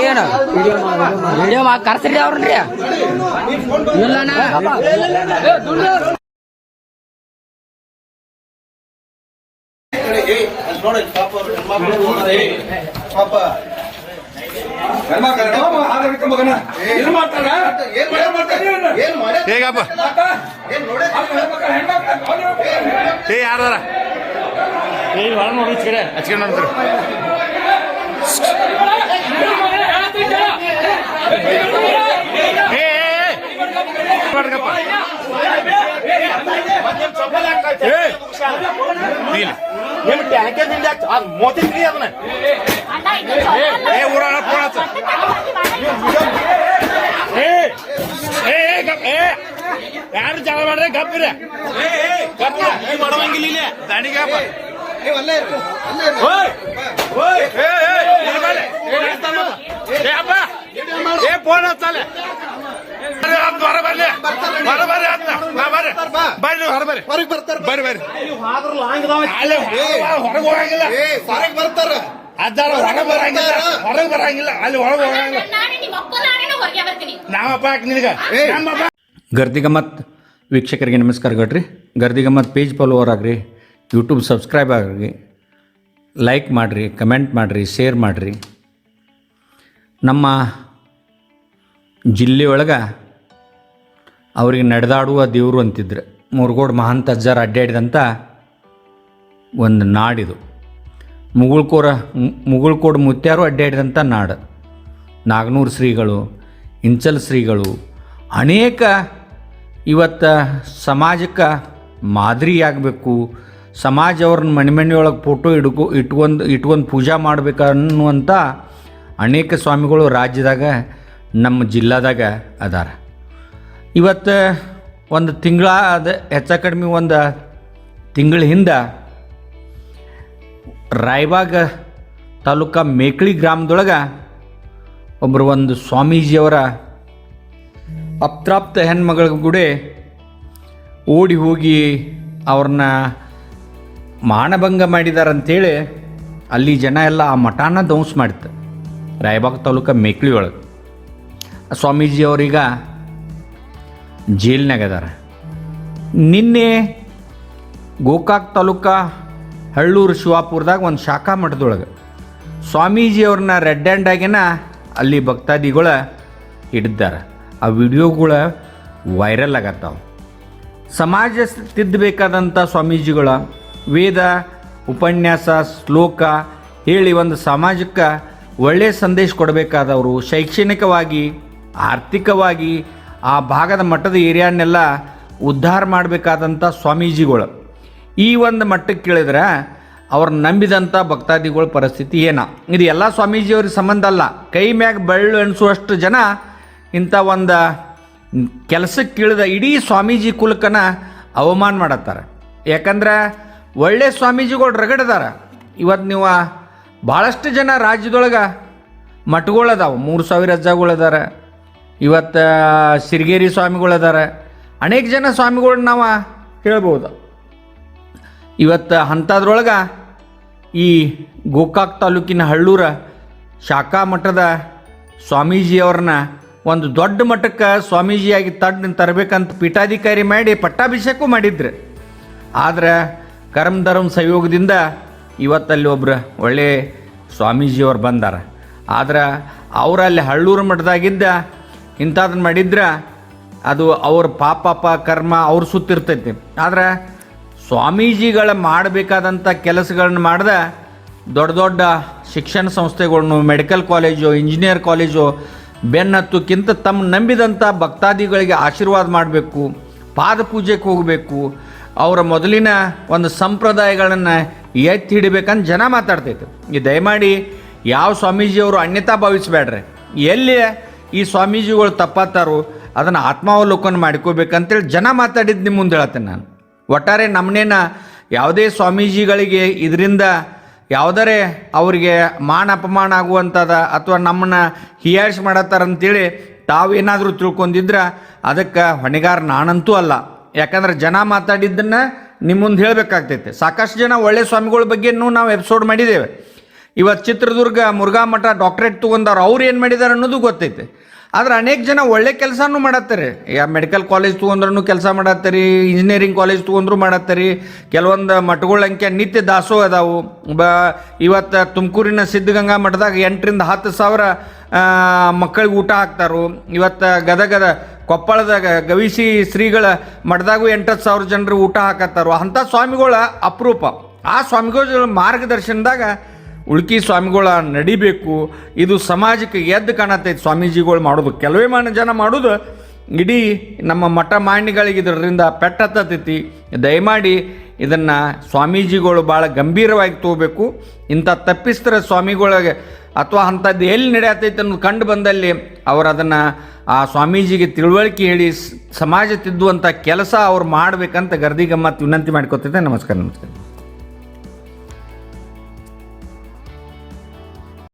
ಏನು ವಿಡಿಯೋ ಕರ್ಸ್ರಿ ಅವ್ರನ್ರಿ ಇಲ್ಲಣ್ಣ ಹೇಗಪ್ಪ ಏ ಯಾರದಾರ ಹಚ್ಕೊಂಡ್ ನೋಡ್ತಾರೆ ಯಾರು ಜಗಳ ಮಾಡ್ರೆ ಗಪ್ಪಿರ ಮಾಡಂಗಿಲ್ಲ ದಾಣಿಗಪ್ಪ ಫೋನ್ ಹಚ್ಚಲ್ಲ ಹೊರ ಬರ್ಲಿ ಹೊರ ಬರ್ರಿ ಬರ್ರಿ ಹೊರ ಬರ್ರಿ ಬರ್ರಿ ಬರ್ರಿ ಹೊರಗೆ ಹೋಗಂಗಿಲ್ಲ ಹೊರಗೆ ಬರ್ತಾರ ಅದಾರ ಹೊರಗೆ ಬರಂಗಿಲ್ಲ ಅಲ್ಲಿ ಹೊರಗೆ ಹೋಗಂಗಿಲ್ಲ ನಾವಪ್ಪ ನಿನಗ ಗರ್ದಿಗಮ್ಮತ್ ವೀಕ್ಷಕರಿಗೆ ನಮಸ್ಕಾರ ಗಡ್ರಿ ಗರ್ದಿಗಮ್ಮತ್ ಪೇಜ್ ಫಾಲೋವರ್ ಆಗ್ರಿ ಯೂಟ್ಯೂಬ್ ಸಬ್ಸ್ಕ್ರೈಬ್ ಆಗ್ರಿ ಲೈಕ್ ಮಾಡಿರಿ ಕಮೆಂಟ್ ಮಾಡಿರಿ ಶೇರ್ ಮಾಡಿರಿ. ನಮ್ಮ ಜಿಲ್ಲೆಯೊಳಗೆ ಅವ್ರಿಗೆ ನಡೆದಾಡುವ ದೇವರು ಅಂತಿದ್ರು. ಮುರುಗೋಡು ಮಹಂತ ಅಜ್ಜಾರು ಅಡ್ಡಾಡಿದಂಥ ಒಂದು ನಾಡಿದು. ಮುಗುಳ್ಕೋಡು ಮುತ್ಯಾರು ಅಡ್ಡಾಡಿದಂಥ ನಾಡು. ನಾಗನೂರು ಶ್ರೀಗಳು, ಇಂಚಲ್ ಶ್ರೀಗಳು ಅನೇಕ ಇವತ್ತು ಸಮಾಜಕ್ಕೆ ಮಾದರಿಯಾಗಬೇಕು, ಸಮಾಜ ಅವ್ರನ್ನ ಮನೆಯೊಳಗೆ ಫೋಟೋ ಇಟ್ಕೊಂಡು ಪೂಜಾ ಮಾಡ್ಬೇಕನ್ನುವಂಥ ಅನೇಕ ಸ್ವಾಮಿಗಳು ರಾಜ್ಯದಾಗ ನಮ್ಮ ಜಿಲ್ಲಾದಾಗ ಅದಾರ. ಇವತ್ತು ಒಂದು ತಿಂಗಳ ಹೆಚ್ಚ ಕಡಿಮೆ ಒಂದು ತಿಂಗಳ ಹಿಂದೆ ರಾಯಬಾಗ ತಾಲೂಕ ಮೇಕಳಿ ಗ್ರಾಮದೊಳಗೆ ಒಬ್ಬರು ಒಂದು ಸ್ವಾಮೀಜಿಯವರ ಅಪ್ರಾಪ್ತ ಹೆಣ್ಮಗಳ ಕೂಡ ಓಡಿ ಹೋಗಿ ಅವ್ರನ್ನ ಮಾನಭಂಗ ಮಾಡಿದಾರಂತೇಳಿ ಅಲ್ಲಿ ಜನ ಎಲ್ಲ ಆ ಮಠಾನ ಧ್ವಂಸ ಮಾಡಿತ್ತು. ರಾಯಬಾಗ ತಾಲೂಕ ಮೇಕಳಿ ಒಳಗೆ ಸ್ವಾಮೀಜಿಯವ್ರೀಗ ಜೈಲ್ನಾಗ ಅದಾರ. ನಿನ್ನೆ ಗೋಕಾಕ್ ತಾಲೂಕ ಹಳ್ಳೂರು ಶಿವಾಪುರದಾಗ ಒಂದು ಶಾಖಾ ಮಠದೊಳಗೆ ಸ್ವಾಮೀಜಿಯವ್ರನ್ನ ರೆಡ್ ಹ್ಯಾಂಡಾಗಿನ ಅಲ್ಲಿ ಭಕ್ತಾದಿಗಳು ಹಿಡಿದಾರೆ. ಆ ವಿಡಿಯೋಗಳು ವೈರಲ್ ಆಗತ್ತಾವ. ಸಮಾಜ ತಿದ್ದಬೇಕಾದಂಥ ಸ್ವಾಮೀಜಿಗಳ ವೇದ ಉಪನ್ಯಾಸ ಶ್ಲೋಕ ಹೇಳಿ ಒಂದು ಸಮಾಜಕ್ಕೆ ಒಳ್ಳೆಯ ಸಂದೇಶ ಕೊಡಬೇಕಾದವರು, ಶೈಕ್ಷಣಿಕವಾಗಿ ಆರ್ಥಿಕವಾಗಿ ಆ ಭಾಗದ ಮಟ್ಟದ ಏರಿಯಾನೆಲ್ಲ ಉದ್ಧಾರ ಮಾಡಬೇಕಾದಂಥ ಸ್ವಾಮೀಜಿಗಳು ಈ ಒಂದು ಮಟ್ಟಕ್ಕೆ ಕೇಳಿದ್ರೆ ಅವ್ರು ನಂಬಿದಂಥ ಭಕ್ತಾದಿಗಳ ಪರಿಸ್ಥಿತಿ ಏನ. ಇದು ಎಲ್ಲ ಸ್ವಾಮೀಜಿಯವ್ರಿಗೆ ಸಂಬಂಧ ಅಲ್ಲ. ಕೈ ಮ್ಯಾಗ ಬೆಳ್ಳು ಎಣಿಸುವಷ್ಟು ಜನ ಇಂಥ ಒಂದು ಕೆಲಸಕ್ಕೆ ಇಳಿದ ಇಡೀ ಸ್ವಾಮೀಜಿ ಕುಲಕನ ಅವಮಾನ ಮಾಡತ್ತಾರೆ. ಯಾಕಂದ್ರೆ ಒಳ್ಳೆ ಸ್ವಾಮೀಜಿಗಳು ರಗಡದಾರ. ಇವತ್ತು ನೀವು ಭಾಳಷ್ಟು ಜನ ರಾಜ್ಯದೊಳಗೆ ಮಠಗಳದಾವೆ. 3000 ಅಜ್ಜಗಳದಾರ. ಇವತ್ತು ಸಿರಿಗೇರಿ ಸ್ವಾಮಿಗಳದಾರ. ಅನೇಕ ಜನ ಸ್ವಾಮಿಗಳನ್ನ ನಾವು ಹೇಳ್ಬೋದು. ಇವತ್ತು ಅಂಥದ್ರೊಳಗೆ ಈ ಗೋಕಾಕ್ ತಾಲೂಕಿನ ಹಳ್ಳೂರ ಶಾಖಾ ಮಠದ ಸ್ವಾಮೀಜಿಯವ್ರನ್ನ ಒಂದು ದೊಡ್ಡ ಮಠಕ್ಕೆ ಸ್ವಾಮೀಜಿಯಾಗಿ ತರಬೇಕಂತ ಪೀಠಾಧಿಕಾರಿ ಮಾಡಿ ಪಟ್ಟಾಭಿಷೇಕ ಮಾಡಿದ್ರು. ಆದರೆ ಕರ್ಮ ಧರ್ಮ ಸಂಯೋಗದಿಂದ ಇವತ್ತಲ್ಲಿ ಒಬ್ಬರು ಒಳ್ಳೆ ಸ್ವಾಮೀಜಿಯವ್ರು ಬಂದಾರ. ಆದ್ರೆ ಅವರಲ್ಲಿ ಹಳ್ಳೂರು ಮಠದಾಗಿದ್ದ ಇಂಥದನ್ನು ಮಾಡಿದ್ರೆ ಅದು ಅವ್ರ ಪಾಪ ಕರ್ಮ ಅವ್ರ ಸುತ್ತಿರ್ತೈತಿ. ಆದರೆ ಸ್ವಾಮೀಜಿಗಳ ಮಾಡಬೇಕಾದಂಥ ಕೆಲಸಗಳನ್ನ ಮಾಡಿದ ದೊಡ್ಡ ದೊಡ್ಡ ಶಿಕ್ಷಣ ಸಂಸ್ಥೆಗಳನ್ನು, ಮೆಡಿಕಲ್ ಕಾಲೇಜು, ಇಂಜಿನಿಯರ್ ಕಾಲೇಜು ಬೆನ್ನತ್ತಕ್ಕಿಂತ ತಮ್ಮ ನಂಬಿದಂಥ ಭಕ್ತಾದಿಗಳಿಗೆ ಆಶೀರ್ವಾದ ಮಾಡಬೇಕು, ಪಾದ ಪೂಜೆಗೆ ಹೋಗಬೇಕು, ಅವರ ಮೊದಲಿನ ಒಂದು ಸಂಪ್ರದಾಯಗಳನ್ನು ಎತ್ತಿ ಹಿಡಿಬೇಕಂತ ಜನ ಮಾತಾಡ್ತೈತೆ. ಈ ದಯಮಾಡಿ ಯಾವ ಸ್ವಾಮೀಜಿಯವರು ಅನ್ಯತಾ ಭಾವಿಸಬೇಡ್ರಿ. ಎಲ್ಲಿ ಈ ಸ್ವಾಮೀಜಿಗಳು ತಪ್ಪಾತಾರೋ ಅದನ್ನು ಆತ್ಮಾವಲೋಕನ ಮಾಡ್ಕೋಬೇಕಂತೇಳಿ ಜನ ಮಾತಾಡಿದ್ದು ನಿಮ್ಮ ಮುಂದೆ ಹೇಳ್ತೇನೆ ನಾನು. ಒಟ್ಟಾರೆ ನಮ್ಮನೇನ ಯಾವುದೇ ಸ್ವಾಮೀಜಿಗಳಿಗೆ ಇದರಿಂದ ಯಾವುದರೇ ಅವರಿಗೆ ಮಾನ ಅಪಮಾನ ಆಗುವಂಥದ ಅಥವಾ ನಮ್ಮನ್ನ ಹಿಯಾರಿಸಿ ಮಾಡತ್ತಾರಂತೇಳಿ ತಾವೇನಾದರೂ ತಿಳ್ಕೊಂಡಿದ್ರೆ ಅದಕ್ಕೆ ಹೊಣೆಗಾರ ನಾನಂತೂ ಅಲ್ಲ. ಯಾಕಂದ್ರೆ ಜನ ಮಾತಾಡಿದ್ದನ್ನು ನಿಮ್ಮ ಮುಂದೆ ಹೇಳಬೇಕಾಗ್ತೈತೆ. ಸಾಕಷ್ಟು ಜನ ಒಳ್ಳೆ ಸ್ವಾಮಿಗಳ ಬಗ್ಗೆನೂ ನಾವು ಎಪಿಸೋಡ್ ಮಾಡಿದ್ದೇವೆ. ಇವತ್ತು ಚಿತ್ರದುರ್ಗ ಮುರುಘಾ ಮಠ ಡಾಕ್ಟ್ರೇಟ್ ತೊಗೊಂಡವ್ರು ಅವ್ರು ಏನು ಮಾಡಿದ್ದಾರೆ ಅನ್ನೋದು ಗೊತ್ತೈತೆ. ಆದ್ರೆ ಅನೇಕ ಜನ ಒಳ್ಳೆ ಕೆಲಸನೂ ಮಾಡತ್ತಾರೆ. ಮೆಡಿಕಲ್ ಕಾಲೇಜ್ ತೊಗೊಂಡ್ರೂ ಕೆಲಸ ಮಾಡತ್ತಾರೆ, ಇಂಜಿನಿಯರಿಂಗ್ ಕಾಲೇಜ್ ತೊಗೊಂಡ್ರು ಮಾಡತ್ತಾರೆ. ಕೆಲವೊಂದು ಮಠಗಳ ಅಂಕೆ ನಿತ್ಯ ದಾಸೋ ಅದಾವು. ಇವತ್ತು ತುಮಕೂರಿನ ಸಿದ್ಧಗಂಗಾ ಮಠದಾಗ 8,000 to 10,000 ಮಕ್ಕಳಿಗೆ ಊಟ ಹಾಕ್ತಾರೋ. ಇವತ್ತು ಗದಗದ ಕೊಪ್ಪಳದಾಗ ಗವಿಸಿ ಶ್ರೀಗಳ ಮಠದಾಗೂ 8,000 ಜನರು ಊಟ ಹಾಕತ್ತಾರೋ. ಅಂಥ ಸ್ವಾಮಿಗಳ ಅಪರೂಪ. ಆ ಸ್ವಾಮಿಗಳ ಮಾರ್ಗದರ್ಶನದಾಗ ಉಳ್ಕಿ ಸ್ವಾಮಿಗಳ ನಡಿಬೇಕು. ಇದು ಸಮಾಜಕ್ಕೆ ಎದ್ದು ಕಾಣತೈತೆ ಸ್ವಾಮೀಜಿಗಳು ಮಾಡೋದು. ಕೆಲವೇ ಜನ ಮಾಡೋದು ಇಡೀ ನಮ್ಮ ಮಠ ಮಾನ್ಯಗಳಿಗೆ ಇದರಿಂದ ಪೆಟ್ಟತ್ತೈತಿ. ದಯಮಾಡಿ ಇದನ್ನು ಸ್ವಾಮೀಜಿಗಳು ಭಾಳ ಗಂಭೀರವಾಗಿ ತಗೋಬೇಕು. ಇಂಥ ತಪ್ಪಿಸ್ತರ ಸ್ವಾಮಿಗಳಿಗೆ ಅಥವಾ ಅಂಥದ್ದು ಎಲ್ಲಿ ನಡೆಯತೈತೆ ಅನ್ನೋದು ಕಂಡು ಬಂದಲ್ಲಿ ಅವರು ಅದನ್ನು ಆ ಸ್ವಾಮೀಜಿಗೆ ತಿಳುವಳಿಕೆ ಹೇಳಿ ಸಮಾಜ ತಿದ್ದುವಂಥ ಕೆಲಸ ಅವ್ರು ಮಾಡಬೇಕಂತ ಗರ್ದಿಗಮ್ಮತ್ ವಿನಂತಿ ಮಾಡ್ಕೊತೈತೆ. ನಮಸ್ಕಾರ.